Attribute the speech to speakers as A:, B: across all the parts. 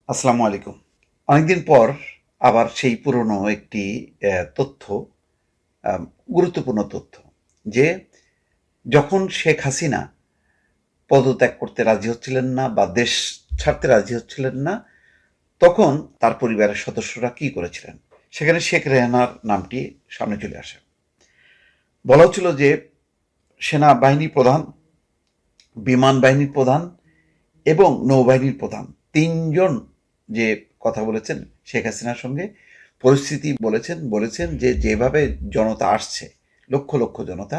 A: আসসালামু আলাইকুম। অনেকদিন পর আবার সেই পুরনো একটি তথ্য, আম গুরুত্বপূর্ণ তথ্য যে যখন শেখ হাসিনা পদত্যাগ করতে রাজি হচ্ছিলেন না বা দেশ ছাড়তে রাজি হচ্ছিলেন না, তখন তার পরিবারের সদস্যরা কি করেছিলেন? সেখানে শেখ রেহানার নামটি সামনে চলে আসে। বলা হচ্ছিল যে সেনাবাহিনী প্রধান, বিমান বাহিনীর প্রধান এবং নৌবাহিনীর প্রধান ৩ জন যে কথা বলেছেন শেখ হাসিনার সঙ্গে, পরিস্থিতি বলেছেন যে যেভাবে জনতা আসছে, লক্ষ লক্ষ জনতা,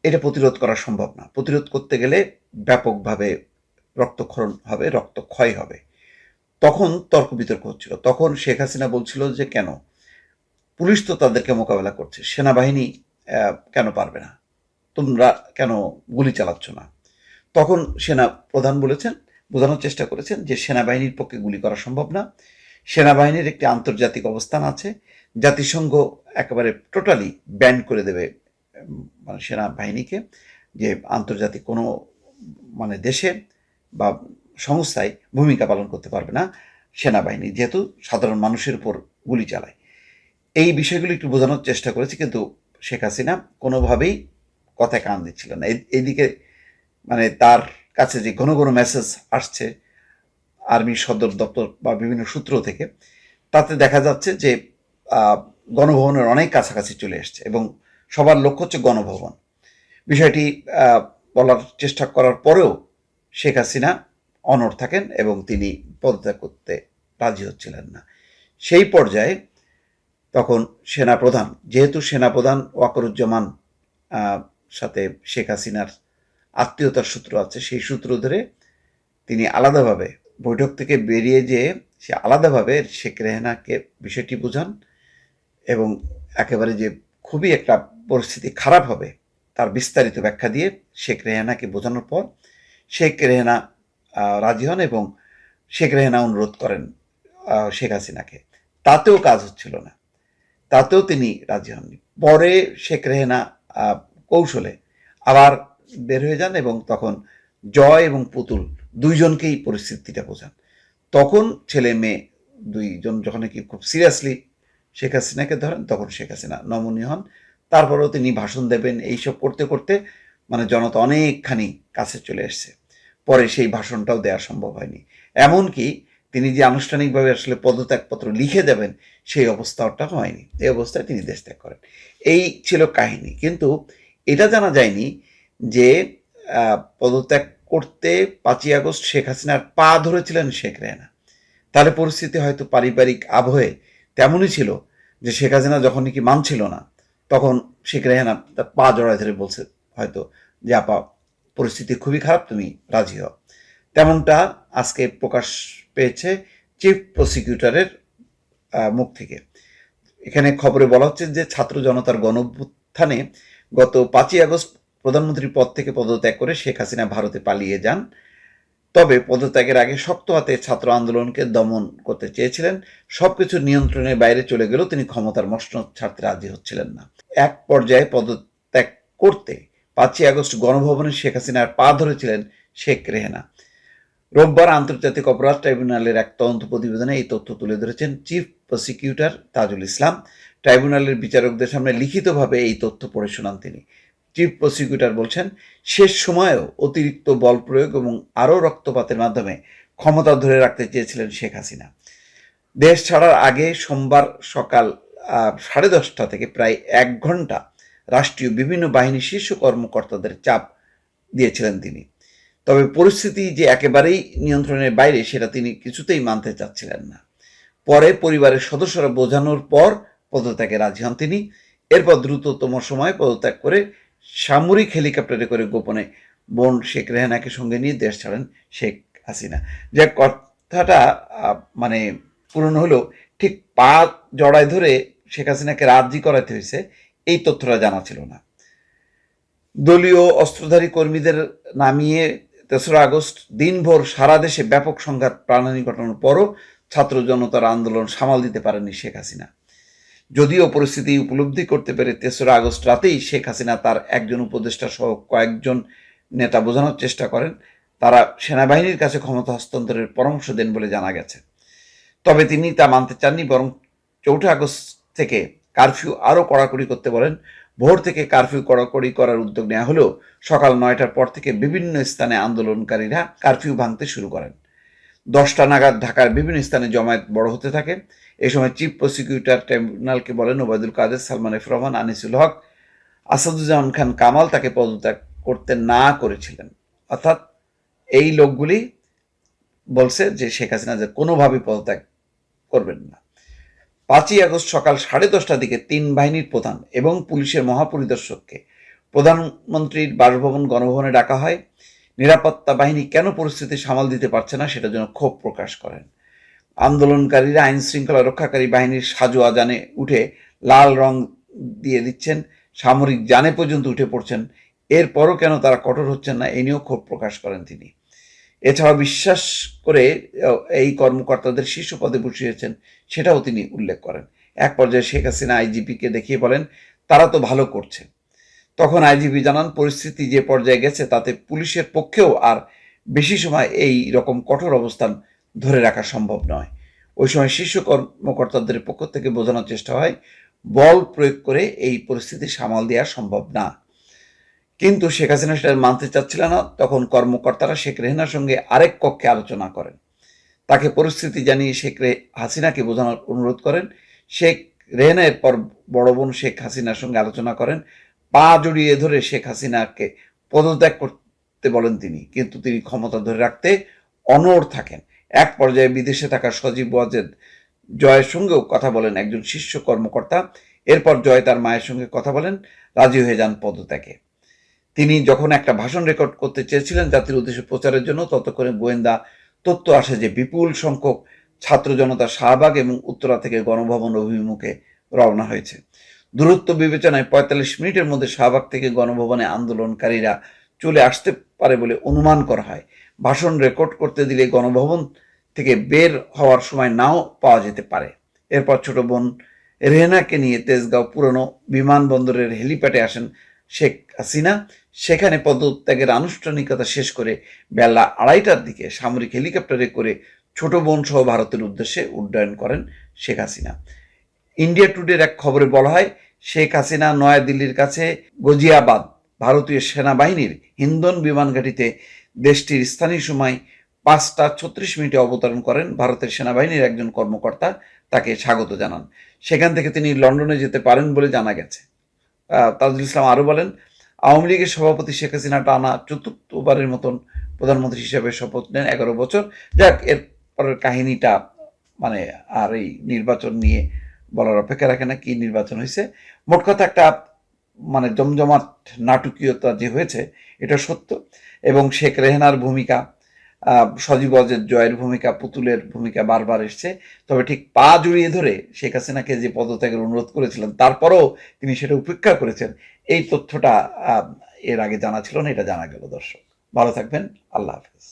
A: এটা প্রতিরোধ করা সম্ভব না। প্রতিরোধ করতে গেলে ব্যাপকভাবে রক্তক্ষরণ হবে, রক্তক্ষয় হবে। তখন তর্ক বিতর্ক হচ্ছিল। তখন শেখ হাসিনা বলছিল যে কেন? পুলিশ তো তাদেরকে মোকাবেলা করছে। সেনাবাহিনী কেন পারবে না? তোমরা কেন গুলি চালাচ্ছ না? তখন সেনা প্রধান বোঝানোর চেষ্টা করেছেন যে সেনাবাহিনীর পক্ষে গুলি করা সম্ভব না। সেনাবাহিনীর একটি আন্তর্জাতিক অবস্থান আছে। জাতিসংঘ একেবারে টোটালি ব্যান করে দেবে মানে সেনাবাহিনীকে, যে আন্তর্জাতিক কোনো মানে দেশে বা সংস্থায় ভূমিকা পালন করতে পারবে না সেনাবাহিনী, যেহেতু সাধারণ মানুষের উপর গুলি চালায়। এই বিষয়গুলো একটু বোঝানোর চেষ্টা করেছি, কিন্তু শেখ হাসিনা কোনোভাবেই কথায় কান দিচ্ছিল না। এইদিকে মানে তার কাছে যে ঘন ঘন মেসেজ আসছে আর্মির সদর দপ্তর বা বিভিন্ন সূত্র থেকে, তাতে দেখা যাচ্ছে যে আহ, গণভবনের অনেক কাছাকাছি চলে এসছে এবং সবার লক্ষ্য হচ্ছে গণভবন। বিষয়টি বলার চেষ্টা করার পরেও শেখ হাসিনা অনড় থাকেন এবং তিনি পদত্যাগ করতে রাজি হচ্ছিলেন না। সেই পর্যায়ে তখন সেনাপ্রধান, যেহেতু সেনাপ্রধান ওয়াকরুজ্জামান সাথে শেখ হাসিনার আত্মীয়তার সূত্র আছে, সেই সূত্র ধরে তিনি আলাদাভাবে বৈঠক থেকে বেরিয়ে যেয়ে সে আলাদাভাবে শেখ রেহানাকে বিষয়টি বোঝান এবং একেবারে যে খুবই একটা পরিস্থিতি খারাপ হবে তার বিস্তারিত ব্যাখ্যা দিয়ে শেখ রেহানাকে বোঝানোর পর শেখ রেহানা রাজি হন এবং শেখ রেহানা অনুরোধ করেন শেখ হাসিনাকে। তাতেও কাজ হচ্ছিল না, তাতেও তিনি রাজি হননি। পরে শেখ রেহানা কৌশলে আবার বের হয়ে যান এবং তখন জয় এবং পুতুল দুইজনকেই পরিস্থিতিটা বোঝান। তখন ছেলে মেয়ে দুইজন যখন কি খুব সিরিয়াসলি শেখ হাসিনাকে ধরেন, তখন শেখ হাসিনা নমনীয় হন। তারপরেও তিনি ভাষণ দেবেন, এইসব করতে করতে মানে জনতা অনেকখানি কাছে চলে এসছে। পরে সেই ভাষণটাও দেওয়া সম্ভব হয়নি। এমনকি তিনি যে আনুষ্ঠানিকভাবে আসলে পদত্যাগপত্র লিখে দেবেন, সেই অবস্থাটা হয়নি। এই অবস্থায় তিনি দেশ ত্যাগ করেন। এই ছিল কাহিনী। কিন্তু এটা জানা যায়নি যে পদত্যাগ করতে ৫ই আগস্ট শেখ হাসিনার পা ধরেছিলেন শেখ রেহানা। তাহলে পরিস্থিতি হয়তো পারিবারিক আবহে তেমনই ছিল যে শেখ হাসিনা যখন নাকি মানছিল না, তখন শেখ রেহানা তার পা জড়ায় ধরে বলছে হয়তো যে আপা, পরিস্থিতি খুবই খারাপ, তুমি রাজি হও। তেমনটা আজকে প্রকাশ পেয়েছে চিফ প্রসিকিউটরের মুখ থেকে। এখানে খবরে বলা হচ্ছে যে ছাত্র জনতার গণঅভ্যুত্থানে গত ৫ই আগস্ট প্রধানমন্ত্রীর পদ থেকে পদত্যাগ করে শেখ হাসিনা ভারতে পালিয়ে যান। তবে পদত্যাগের আগে শক্ত হাতে ছাত্র আন্দোলনকে দমন করতে চেয়েছিলেন। সবকিছু নিয়ন্ত্রণের বাইরে চলে গেলেও তিনি ক্ষমতার মসনদ ছাড়তে রাজি হচ্ছিলেন না। এক পর্যায়ে পদত্যাগ করতে ৫ই আগস্ট গণভবনে শেখ হাসিনার পা ধরেছিলেন শেখ রেহানা। রোববার আন্তর্জাতিক অপরাধ ট্রাইব্যুনালের এক তদন্ত প্রতিবেদনে এই তথ্য তুলে ধরেছেন চিফ প্রসিকিউটর তাজুল ইসলাম। ট্রাইব্যুনালের বিচারকদের সামনে লিখিতভাবে এই তথ্য পড়ে শোনান তিনি। চিফ প্রসিকিউটর বলছেন, শেষ সময়েও অতিরিক্ত বল প্রয়োগ এবং আরও রক্তপাতের মাধ্যমে ক্ষমতা ধরে রাখতে চেয়েছিলেন শেখ হাসিনা। দেশ ছাড়ার আগে সোমবার সকাল 10:30 থেকে প্রায় 1 ঘন্টা রাষ্ট্রীয় বিভিন্ন বাহিনীর শীর্ষ কর্মকর্তাদের চাপ দিয়েছিলেন তিনি। তবে পরিস্থিতি যে একেবারেই নিয়ন্ত্রণের বাইরে, সেটা তিনি কিছুতেই মানতে চাচ্ছিলেন না। পরে পরিবারের সদস্যরা বোঝানোর পর পদত্যাগে রাজি হন তিনি। এরপর দ্রুততম সময়ে পদত্যাগ করে সামরিক হেলিকপ্টারে করে গোপনে বোন শেখ রেহানাকে সঙ্গে নিয়ে দেশ ছাড়েন শেখ হাসিনা। যে কথাটা মানে পূরণ হলো, ঠিক পা জড়ায় ধরে শেখ হাসিনাকে রাজি করাতে হয়েছে, এই তথ্যটা জানা ছিল না। দলীয় অস্ত্রধারী কর্মীদের নামিয়ে ৩রা আগস্ট দিনভর সারা দেশে ব্যাপক সংঘাত প্রাণহানি ঘটানোর পরও ছাত্র জনতার আন্দোলন সামাল দিতে পারেননি শেখ হাসিনা। যদিও পরিস্থিতি উপলব্ধি করতে পেরে ৩রা আগস্ট রাতেই শেখ হাসিনা তার একজন উপদেষ্টা সহ কয়েকজন নেতা বোঝানোর চেষ্টা করেন তারা সেনাবাহিনীর কাছে ক্ষমতা হস্তান্তরের পরামর্শ দেন বলে জানা গেছে। তবে তিনি তা মানতে চাননি, বরং ৪ আগস্ট থেকে কারফিউ আরও কড়াকড়ি করতে বলেন। ভোর থেকে কারফিউ কড়াকড়ি করার উদ্যোগ নেওয়া হলেও সকাল ৯টার পর থেকে বিভিন্ন স্থানে আন্দোলনকারীরা কারফিউ ভাঙতে শুরু করেন। ১০টা নাগাদ ঢাকার বিভিন্ন স্থানে জমায়েত বড় হতে থাকে। এই সময় চিফ প্রসিকিউটর ট্রাইব্যুনালকে বলেন ওবায়দুল কাদের, সালমান এফ রহমান, আনিসুল হক, আসাদুজ্জামান খান কামাল তাকে পদত্যাগ করতে না করেছিলেন। অর্থাৎ এই লোকগুলি বলছে যে শেখ হাসিনা যে কোনোভাবেই পদত্যাগ করবেন না। ৫ই আগস্ট সকাল 10:30টার দিকে ৩ বাহিনীর প্রধান এবং পুলিশের মহাপরিদর্শককে প্রধানমন্ত্রীর বাসভবন গণভবনে ডাকা হয়। নিরাপত্তা বাহিনী কেন পরিস্থিতি সামাল দিতে পারছে না সেটার জন্য ক্ষোভ প্রকাশ করেন। আন্দোলনকারীরা আইন শৃঙ্খলা রক্ষাকারী বাহিনীর সাজোয়া যানে উঠে লাল রং দিয়ে দিচ্ছেন, সামরিক যানে পর্যন্ত উঠে পড়ছেন। এরপরও কেন তারা কঠোর হচ্ছেন না, এই নিয়েও ক্ষোভ প্রকাশ করেন তিনি। এছাড়া বিশ্বাস করে এই কর্মকর্তাদের শীর্ষ পদে বসিয়েছেন সেটাও তিনি উল্লেখ করেন। এক পর্যায়ে শেখ হাসিনা আইজিপিকে দেখিয়ে বলেন তারা তো ভালো করছে। তখন আইজিপি জানান পরিস্থিতি যে পর্যায়ে গেছে তাতে পুলিশের পক্ষেও আর বেশি সময় এই রকম কঠোর অবস্থান ধরে রাখা সম্ভব নয়। ওই সময় শীর্ষ কর্মকর্তাদের পক্ষ থেকে বোঝানোর চেষ্টা হয় বল প্রয়োগ করে এই পরিস্থিতি সামাল দেওয়া সম্ভব না। কিন্তু শেখ হাসিনা সেটা মানতে চাচ্ছিল না। তখন কর্মকর্তারা শেখ রেহানার সঙ্গে আরেক কক্ষে আলোচনা করেন। তাকে পরিস্থিতি জানিয়ে শেখ হাসিনাকে বোঝানোর অনুরোধ করেন। শেখ রেহানা এরপর বড় বোন শেখ হাসিনার সঙ্গে আলোচনা করেন। পা জড়িয়ে ধরে শেখ হাসিনাকে পদত্যাগ করতে বলেন তিনি, কিন্তু তিনি ক্ষমতা ধরে রাখতে অনড় থাকেন। এক পর্যায়ে বিদেশে থাকা সজীব ওয়াজেদ জয়ের সঙ্গেও কথা বলেন একজন শীর্ষ কর্মকর্তা। এরপর জয় তার মায়ের সঙ্গে কথা বলেন, রাজি হয়ে যান পদত্যাগে। তিনি যখন একটা ভাষণ রেকর্ড করতে চেয়েছিলেন জাতির উদ্দেশ্যে প্রচারের জন্য, ততক্ষণে গোয়েন্দা তথ্য আসে যে বিপুল সংখ্যক ছাত্র জনতা শাহবাগ এবং উত্তরা থেকে গণভবন অভিমুখে রওনা হয়েছে। দূরত্ব বিবেচনায় ৪৫ মিনিটের মধ্যে শাহবাগ থেকে গণভবনে আন্দোলনকারীরা চলে আসতে পারে বলে অনুমান করা হয়। ভাষণ রেকর্ড করতে দিলে গণভবন থেকে বের হওয়ার সময় নাও পাওয়া যেতে পারে। এরপর ছোট বোন রেহেনাকে নিয়ে তেজগাঁও পুরনো বিমানবন্দরের হেলিপ্যাডে আসেন শেখ হাসিনা। সেখানে পদত্যাগের আনুষ্ঠানিকতা শেষ করে বেলা ২:৩০টার দিকে সামরিক হেলিকপ্টারে করে ছোট বোন সহ ভারতের উদ্দেশ্যে উড্ডয়ন করেন শেখ হাসিনা। ইন্ডিয়া টুডের এক খবরে বলা হয় শেখ হাসিনা নয়াদিল্লির কাছে গজিয়াবাদ ভারতীয় সেনাবাহিনীর হিন্দন বিমান ঘাঁটিতে দেশটির স্থানীয় সময় ৫টা ৩৬ মিনিটে অবতরণ করেন। ভারতের সেনাবাহিনীর একজন কর্মকর্তা তাকে স্বাগত জানান। সেখান থেকে তিনি লন্ডনে যেতে পারেন বলে জানা গেছে। তাজুল ইসলাম আরও বলেন আওয়ামী লীগের সভাপতি শেখ হাসিনা টানা ৪র্থবারের মতন প্রধানমন্ত্রী হিসেবে শপথ নেন ১১ বছর। যাক, এরপরের কাহিনীটা মানে আর এই নির্বাচন নিয়ে বলার অপেক্ষা রাখে না, কি নির্বাচন হয়েছে। মোট কথা একটা মানে জমজমাট নাটকীয়তা যে হয়েছে এটা সত্য। এবং শেখ রেহানার ভূমিকা, সজীব ওয়াজেদ জয়ের ভূমিকা, পুতুলের ভূমিকা বারবার এসছে। তবে ঠিক পা জড়িয়ে ধরে শেখ হাসিনাকে যে পদত্যাগের অনুরোধ করেছিলেন তারপরও তিনি সেটা উপেক্ষা করেছেন, এই তথ্যটা এর আগে জানা ছিল না, এটা জানা গেল। দর্শক ভালো থাকবেন, আল্লাহ হাফেজ।